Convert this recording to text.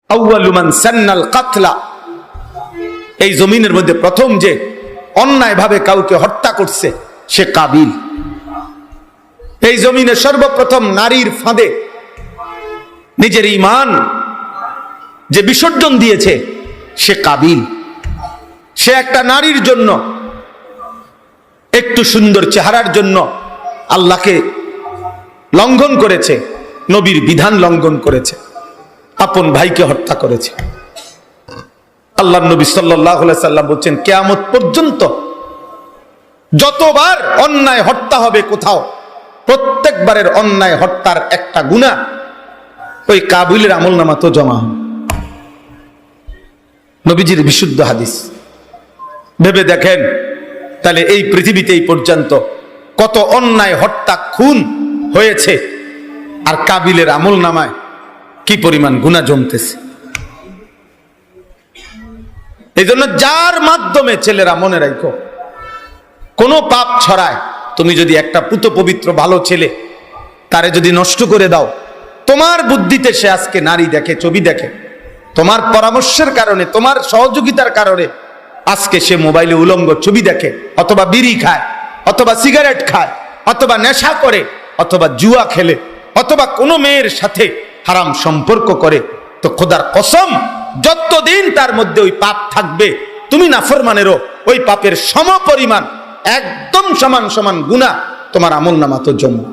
আউয়ালু মান সান্নাল কাতলা, এই জমিনের মধ্যে প্রথম যে অন্যায়ভাবে কাউকে হত্যা করছে সে কাবিল। এই জমিনে সর্বপ্রথম নারীর ফাঁদে নিজের ঈমান যে বিসর্জন দিয়েছে সে কাবিল। সে একটা নারীর জন্য, একটু সুন্দর চেহারার জন্য আল্লাহকে লঙ্ঘন করেছে, নবীর বিধান লঙ্ঘন করেছে, আপন ভাইকে হত্যা করেছে। আল্লাহ নবী সাল্লাল্লাহু আলাইহি সাল্লাম বলছেন, কিয়ামত পর্যন্ত যতবার অন্যায় হত্যা হবে কোথাও, প্রত্যেকবারের অন্যায় হত্যার একটা গুনাহ ওই কাবিলের আমলনামা তো জমা হবে। নবীজির বিশুদ্ধ হাদিস। ভেবে দেখেন তাহলে এই পৃথিবীতে এই পর্যন্ত কত অন্যায় হত্যা খুন হয়েছে, আর কাবিলের আমলনামায় কি পরিমাণ গুনাহ জমতেছে। এই জন্য যার মাধ্যমে, ছেলেরা মনে রাখো, কোনো পাপ ছড়ায়, তুমি যদি একটা পুত পবিত্র ভালো ছেলে তারে যদি নষ্ট করে দাও, তোমার বুদ্ধিতে সে আজকে নারী দেখে, ছবি দেখে, তোমার পরামর্শের কারণে, তোমার সহযোগিতার কারণে আজকে সে মোবাইলে উলঙ্গ ছবি দেখে, অথবা বিড়ি খায়, অথবা সিগারেট খায়, অথবা নেশা করে, অথবা জুয়া খেলে, অথবা কোনো মেয়ের সাথে হারাম সম্পর্ক করে, তো খোদার কসম যতদিন তার মধ্যে ওই পাপ থাকবে, তুমি নাফরমানেরও ওই পাপের সমপরিমাণ, একদম সমান সমান গুনাহ তোমার আমলনামা তো জমা।